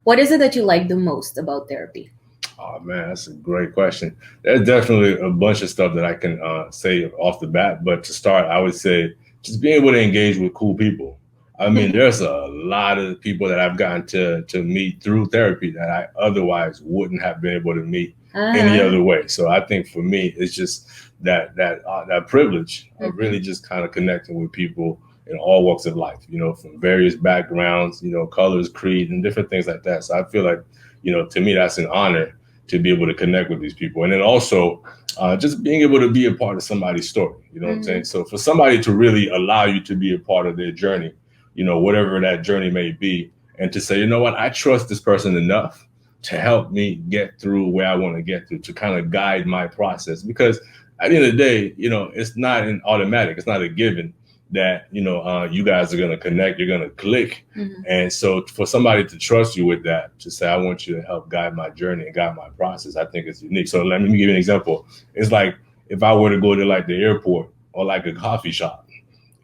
What is it that you like the most about therapy? Oh man, that's a great question. There's definitely a bunch of stuff that I can say off the bat, but to start, I would say just being able to engage with cool people. I mean, there's a lot of people that I've gotten to meet through therapy that I otherwise wouldn't have been able to meet any other way. So I think for me, it's just that privilege of really just kind of connecting with people in all walks of life, from various backgrounds, colors, creed, and different things like that. So I feel like, to me, that's an honor to be able to connect with these people. And then also just being able to be a part of somebody's story, you know what I'm saying? So for somebody to really allow you to be a part of their journey, whatever that journey may be, and to say, you know what, I trust this person enough to help me get through where I want to get through, to kind of guide my process. Because at the end of the day, it's not an automatic, it's not a given that you guys are going to connect, you're going to click. And so for somebody to trust you with that, to say, I want you to help guide my journey and guide my process, I think it's unique. So let me give you an example. It's like if I were to go to like the airport or like a coffee shop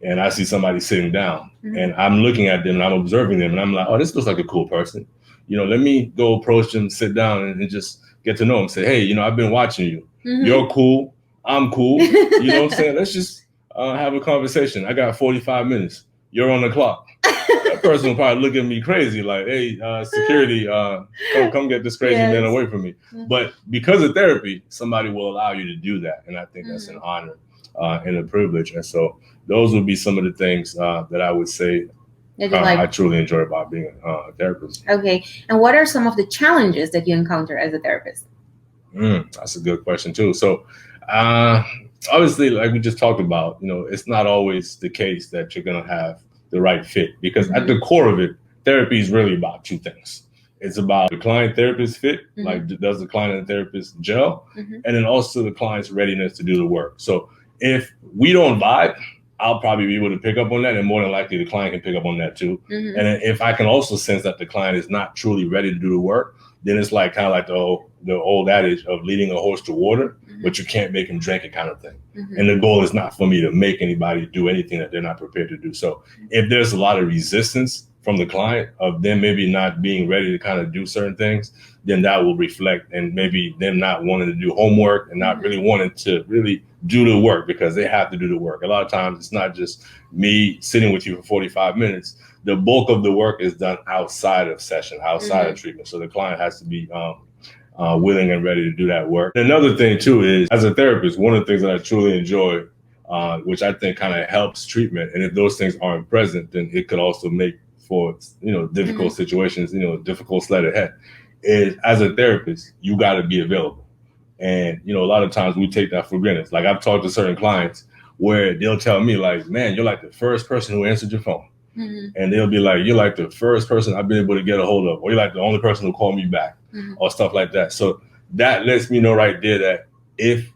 and I see somebody sitting down and I'm looking at them and I'm observing them and I'm like, oh, this looks like a cool person. Let me go approach them, sit down and just get to know them. Say, hey, I've been watching you. You're cool. I'm cool. You know what I'm saying? Let's just have a conversation. I got 45 minutes. You're on the clock. That person will probably look at me crazy like, hey, security, come get this crazy man away from me. But because of therapy, somebody will allow you to do that. And I think that's an honor and a privilege. And so those would be some of the things that I would say I truly enjoy about being a therapist. Okay. And what are some of the challenges that you encounter as a therapist? That's a good question too. So obviously, like we just talked about, it's not always the case that you're going to have the right fit, because at the core of it, therapy is really about two things. It's about the client therapist fit, like does the client and the therapist gel, and then also the client's readiness to do the work. So if we don't vibe, I'll probably be able to pick up on that, and more than likely the client can pick up on that too. And then if I can also sense that the client is not truly ready to do the work, then it's like kind of like the old adage of leading a horse to water, but you can't make him drink it kind of thing. And the goal is not for me to make anybody do anything that they're not prepared to do. So if there's a lot of resistance from the client of them maybe not being ready to kind of do certain things, then that will reflect and maybe them not wanting to do homework and not really wanting to really do the work because they have to do the work. A lot of times it's not just me sitting with you for 45 minutes. The bulk of the work is done outside of session, outside of treatment. So the client has to be willing and ready to do that work. Another thing too is, as a therapist, one of the things that I truly enjoy, which I think kind of helps treatment, and if those things aren't present, then it could also make for difficult situations, difficult sled ahead, is as a therapist, you got to be available. And a lot of times we take that for granted. Like I've talked to certain clients where they'll tell me like, man, you're like the first person who answered your phone. And they'll be like, you're like the first person I've been able to get a hold of, or you're like the only person who called me back, or stuff like that. So that lets me know right there that if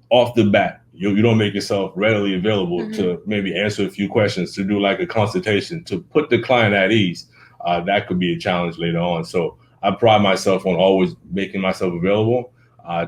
off the bat, you don't make yourself readily available to maybe answer a few questions, to do like a consultation, to put the client at ease, that could be a challenge later on. So I pride myself on always making myself available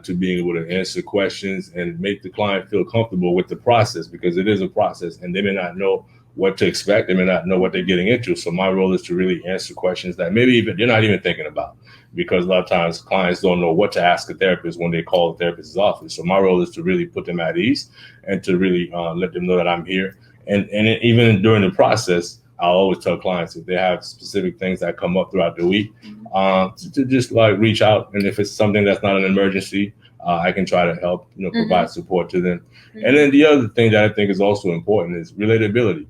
to being able to answer questions and make the client feel comfortable with the process, because it is a process and they may not know what to expect. They may not know what they're getting into. So my role is to really answer questions that maybe even they're not even thinking about, because a lot of times clients don't know what to ask a therapist when they call the therapist's office. So my role is to really put them at ease and to really let them know that I'm here. And even during the process, I'll always tell clients if they have specific things that come up throughout the week, to just like reach out. And if it's something that's not an emergency, I can try to help, provide support to them. And then the other thing that I think is also important is relatability.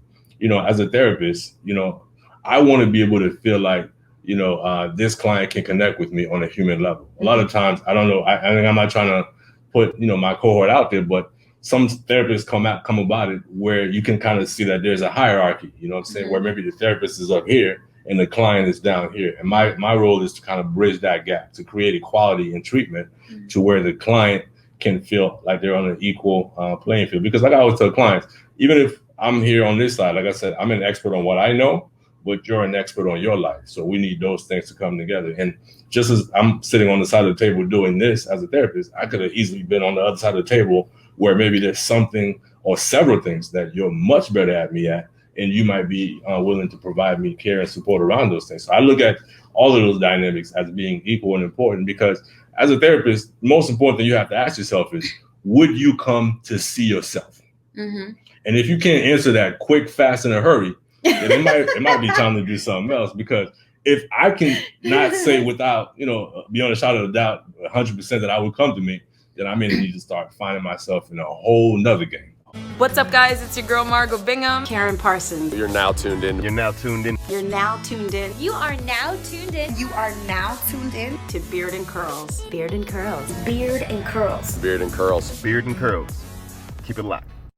As a therapist, I want to be able to feel like, this client can connect with me on a human level. A lot of times, I don't know, I think I'm not trying to put, my cohort out there, but some therapists come about it where you can kind of see that there's a hierarchy, you know what I'm saying, where maybe the therapist is up here and the client is down here. And my role is to kind of bridge that gap, to create equality in treatment to where the client can feel like they're on an equal playing field. Because like I always tell clients, even if I'm here on this side, like I said, I'm an expert on what I know, but you're an expert on your life. So we need those things to come together. And just as I'm sitting on the side of the table doing this as a therapist, I could have easily been on the other side of the table where maybe there's something or several things that you're much better at me at. and you might be willing to provide me care and support around those things. So I look at all of those dynamics as being equal and important, because as a therapist, the most important thing you have to ask yourself is, would you come to see yourself? Mm-hmm. And if you can't answer that quick, fast, in a hurry, then it might be time to do something else. Because if I can not say without, beyond a shadow of a doubt, 100% that I would come to me, then I may need to start finding myself in a whole nother game. What's up, guys? It's your girl Margot Bingham. Karen Parsons. You're now tuned in. You're now tuned in. You are now tuned in. You are now tuned in to Beard and Curls. Beard and Curls. Beard and Curls. Beard and Curls. Keep it locked.